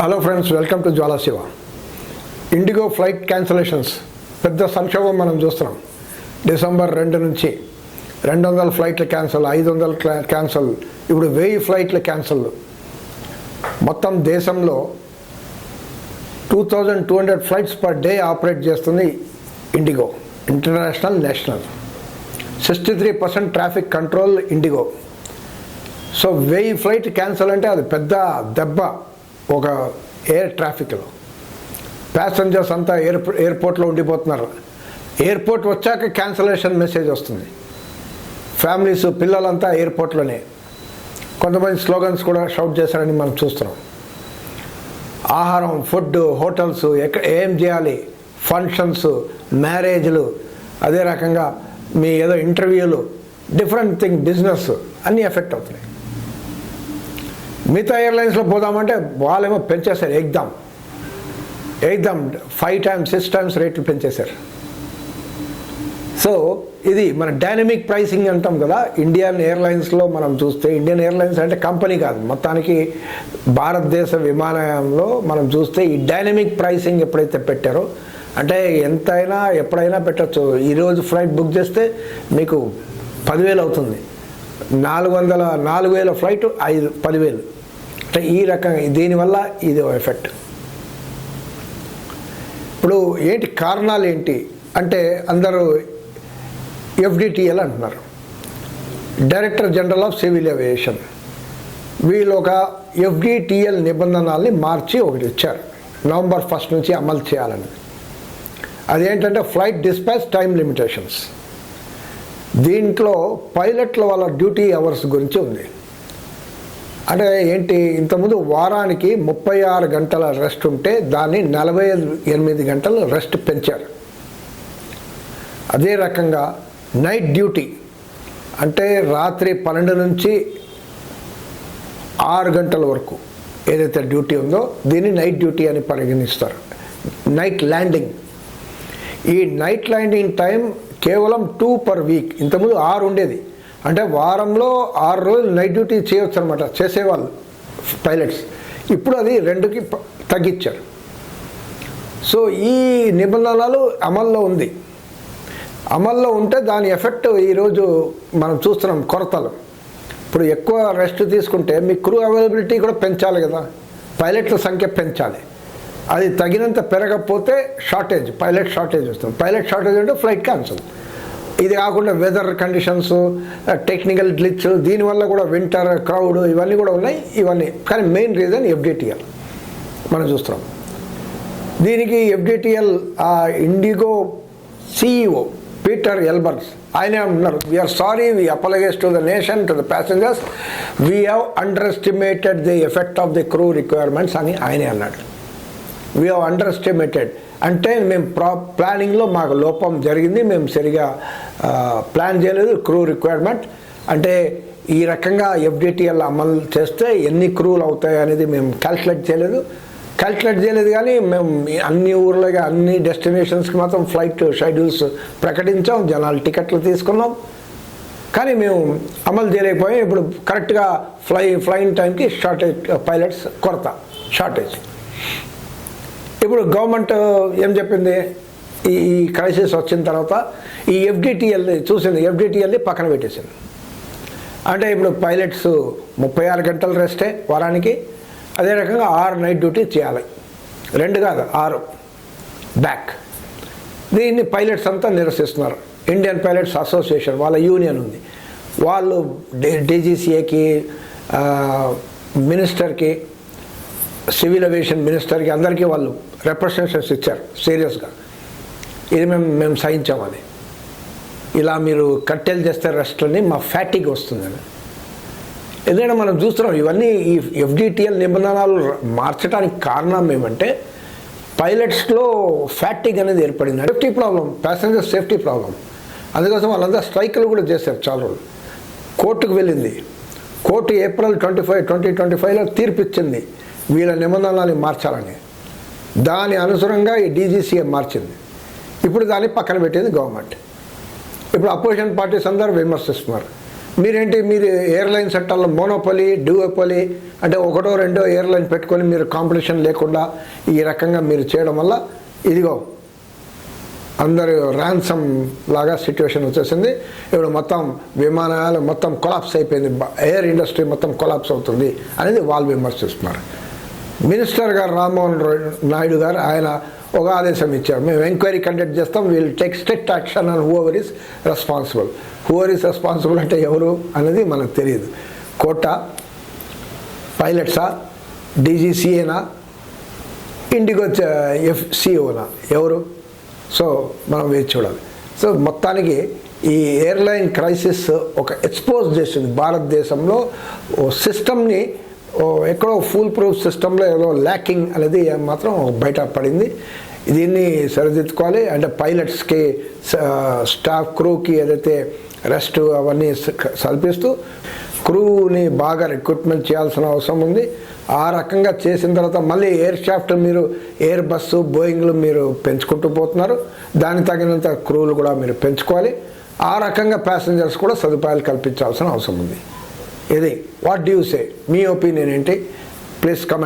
Hello friends, welcome to Jwala Shiva. IndiGo flight cancellations పెద్ద సంక్షోభం మనం చూస్తున్నాం. డిసెంబర్ 2 నుంచి 200 ఫ్లైట్లు క్యాన్సల్, 500 క్యాన్సల్, ఇప్పుడు 1000 ఫ్లైట్లు క్యాన్సల్. మొత్తం దేశంలో 2200 ఫ్లైట్స్ పర్ డే ఆపరేట్ చేస్తుంది IndiGo, international, national. 63% traffic control IndiGo. So 1000 flight cancel అంటే అది పెద్ద దెబ్బ ఒక ఎయిర్ ట్రాఫిక్లో. ప్యాసింజర్స్ అంతా ఎయిర్పోర్ట్లో ఉండిపోతున్నారు. ఎయిర్పోర్ట్ వచ్చాక క్యాన్సలేషన్ మెసేజ్ వస్తుంది. ఫ్యామిలీస్, పిల్లలంతా ఎయిర్పోర్ట్లోనే. కొంతమంది స్లోగన్స్ కూడా షౌట్ చేశారని మనం చూస్తున్నాం. ఆహారం, ఫుడ్, హోటల్స్, ఏం చేయాలి, ఫంక్షన్స్, మ్యారేజ్లు, అదే రకంగా మీ ఏదో ఇంటర్వ్యూలు, డిఫరెంట్ థింగ్, బిజినెస్ అన్నీ ఎఫెక్ట్ అవుతున్నాయి. మిగతా ఎయిర్లైన్స్లో పోదామంటే వాళ్ళేమో పెంచేశారు, ఎగ్దాం 5 times 6 times రేట్లు పెంచేశారు. సో ఇది మన డైనమిక్ ప్రైసింగ్ అంటాం కదా. ఇండియన్ ఎయిర్లైన్స్లో మనం చూస్తే, ఇండియన్ ఎయిర్లైన్స్ అంటే కంపెనీ కాదు, మొత్తానికి భారతదేశ విమానయానంలో మనం చూస్తే ఈ డైనమిక్ ప్రైసింగ్ ఎప్పుడైతే పెట్టారో, అంటే ఎంతైనా ఎప్పుడైనా పెట్టచ్చు. ఈరోజు ఫ్లైట్ బుక్ చేస్తే మీకు 10,000 అవుతుంది. 4,000 ఫ్లైట్ 10,000. అంటే ఈ రకంగా దీనివల్ల ఇది ఎఫెక్ట్. ఇప్పుడు ఏంటి కారణాలు ఏంటి అంటే, అందరూ ఎఫ్డిటిఎల్ అంటున్నారు, director general of civil aviation. వీళ్ళు ఒక ఎఫ్డిటిఎల్ నిబంధనల్ని మార్చి ఒకటి ఇచ్చారు, నవంబర్ 1 నుంచి అమలు చేయాలని. అదేంటంటే ఫ్లైట్ డిస్పాచ్ టైం లిమిటేషన్స్. దీంట్లో పైలట్ల వాళ్ళ డ్యూటీ అవర్స్ గురించి ఉంది. అంటే ఏంటి, ఇంతకుముందు వారానికి 36 గంటల రెస్ట్ ఉంటే దాన్ని 48 గంటలు రెస్ట్ పెంచారు. అదే రకంగా నైట్ డ్యూటీ, అంటే రాత్రి 12 నుంచి 6 గంటల వరకు ఏదైతే డ్యూటీ ఉందో దీన్ని నైట్ డ్యూటీ అని పరిగణిస్తారు. నైట్ ల్యాండింగ్, ఈ నైట్ ల్యాండింగ్ టైం కేవలం 2 per week. ఇంతకుముందు 6 ఉండేది. అంటే వారంలో 6 రోజులు నైట్ డ్యూటీ చేయొచ్చు అనమాట, చేసేవాళ్ళు పైలట్స్. ఇప్పుడు అది 2కి తగ్గించారు. సో ఈ నిబంధనలు అమల్లో ఉంది. అమల్లో ఉంటే దాని ఎఫెక్ట్ ఈరోజు మనం చూస్తున్నాం, కొరతలు. ఇప్పుడు ఎక్కువ రెస్ట్ తీసుకుంటే మీ క్రూ అవైలబిలిటీ కూడా పెంచాలి కదా, పైలట్ల సంఖ్య పెంచాలి. అది తగినంత పెరగకపోతే షార్టేజ్, పైలట్ షార్టేజ్ వస్తుంది. పైలట్ షార్టేజ్ అంటే ఫ్లైట్ క్యాన్సల్. ఇది కాకుండా వెదర్ కండిషన్స్, టెక్నికల్ గ్లిచ్, దీనివల్ల కూడా వింటర్, క్రౌడ్, ఇవన్నీ కూడా ఉన్నాయి. ఇవన్నీ కానీ మెయిన్ రీజన్ ఎఫ్డిటిఎల్ మనం చూస్తున్నాం. దీనికి FDTL IndiGo CEO Peter Elbers ఆయనే అంటున్నారు, we're sorry, we apologise to the nation, to the passengers, we have underestimated the effect of the crew requirements అని ఆయనే అన్నాడు. వీ హ్యావ్ అండర్ ఎస్టిమేటెడ్ అంటే మేము ప్లానింగ్లో మాకు లోపం జరిగింది, మేము సరిగా ప్లాన్ చేయలేదు క్రూ రిక్వైర్మెంట్. అంటే ఈ రకంగా ఎఫ్డిటిఎల్ అమలు చేస్తే ఎన్ని క్రూలు అవుతాయి అనేది మేము క్యాల్కులేట్ చేయలేదు కానీ మేము అన్ని ఊర్లకి, అన్ని డెస్టినేషన్స్కి మాత్రం ఫ్లైట్ షెడ్యూల్స్ ప్రకటించాం, జనాలు టికెట్లు తీసుకున్నాం, కానీ మేము అమలు చేయలేకపోయాం. ఇప్పుడు కరెక్ట్గా ఫ్లైయింగ్ టైంకి షార్టేజ్, పైలట్స్ కొరత, షార్టేజ్. ఇప్పుడు గవర్నమెంట్ ఏం చెప్పింది, ఈ క్రైసిస్ వచ్చిన తర్వాత ఈ ఎఫ్డిటిఎల్ని చూసింది, ఎఫ్డిటిఎల్ని పక్కన పెట్టేసింది. అంటే ఇప్పుడు పైలట్స్ 36 గంటల రెస్టే వారానికి, అదే రకంగా 6 నైట్ డ్యూటీ చేయాలి, 2 కాదు 6 బ్యాక్. దీన్ని పైలట్స్ అంతా నిరసిస్తున్నారు. ఇండియన్ పైలట్స్ అసోసియేషన్ వాళ్ళ యూనియన్ ఉంది, వాళ్ళు డీజీసీఏకి, మినిస్టర్కి, సివిల్ ఏవియేషన్ మినిస్టర్కి, అందరికీ వాళ్ళు రిప్రజెంటేషన్స్ ఇచ్చారు సీరియస్గా. ఇది మేము సహించామని, ఇలా మీరు కట్టెలు చేస్తే రెస్ట్లని మా ఫ్యాటిక్ వస్తుందని. ఎందుకంటే మనం చూస్తున్నాం ఇవన్నీ, ఈ ఎఫ్డిటిఎల్ నిబంధనలు మార్చడానికి కారణం ఏమంటే పైలట్స్లో ఫ్యాటిక్ అనేది ఏర్పడింది. Safety problem, passenger safety problem. అందుకోసం వాళ్ళంతా స్ట్రైకులు కూడా చేశారు చాలా రోజులు. కోర్టుకు వెళ్ళింది, కోర్టు ఏప్రిల్ 25, 2025లో తీర్పు ఇచ్చింది వీళ్ళ నిబంధనలని మార్చాలని. దాని అనుసరంగా ఈ డీజీసీఏ మార్చింది. ఇప్పుడు దాన్ని పక్కన పెట్టింది గవర్నమెంట్. ఇప్పుడు అపోజిషన్ పార్టీస్ అందరూ విమర్శిస్తున్నారు, మీరేంటి మీరు ఎయిర్లైన్ చట్టాల్లో మోనోపలి డ్యూఓపలి అంటే ఒకటో రెండో ఎయిర్లైన్ పెట్టుకొని మీరు కాంపిటీషన్ లేకుండా ఈ రకంగా మీరు చేయడం వల్ల ఇదిగో అందరూ ర్యాన్సమ్ లాగా సిచ్యువేషన్ వచ్చేసింది. ఇప్పుడు మొత్తం విమానాలు మొత్తం కొలాప్స్ అయిపోయింది, ఎయిర్ ఇండస్ట్రీ మొత్తం కొలాప్స్ అవుతుంది అనేది వాళ్ళు విమర్శిస్తున్నారు. మినిస్టర్ గారు రామ్మోహన్ నాయుడు గారు ఆయన ఒక ఆదేశం ఇచ్చారు, మేము ఎంక్వైరీ కండక్ట్ చేస్తాం, we'll take strict action on whoever is responsible. Whoever is responsible అంటే ఎవరు అనేది మనకు తెలియదు. కోటా, పైలట్సా, డీజీసీఏనా, ఇండిగో ఎఫ్సిఓనా, ఎవరు? సో మనం వేచి చూడాలి. సో మొత్తానికి ఈ ఎయిర్లైన్ క్రైసిస్ ఒక ఎక్స్పోజ్ చేసింది భారతదేశంలో ఓ సిస్టమ్ని, ఎక్కడో ఫుల్ ప్రూఫ్ సిస్టంలో ఏదో ల్యాకింగ్ అనేది మాత్రం బయటపడింది. దీన్ని సరిదిద్దుకోవాలి. అంటే పైలట్స్కి స్టాఫ్ క్రూకి ఏదైతే రెస్ట్ అవన్నీ కల్పిస్తూ క్రూని బాగా రిక్రూట్మెంట్ చేయాల్సిన అవసరం ఉంది. ఆ రకంగా చేసిన తర్వాత మళ్ళీ ఎయిర్ క్రాఫ్ట్ మీరు ఎయిర్ బస్సు బోయింగ్లు మీరు పెంచుకుంటూ పోతున్నారు, దానికి తగినంత క్రూలు కూడా మీరు పెంచుకోవాలి. ఆ రకంగా ప్యాసింజర్స్ కూడా సదుపాయాలు కల్పించాల్సిన అవసరం ఉంది. ఇది వాట్ డూ యూ సే, మీ ఒపీనియన్ ఏంటి? Please comment.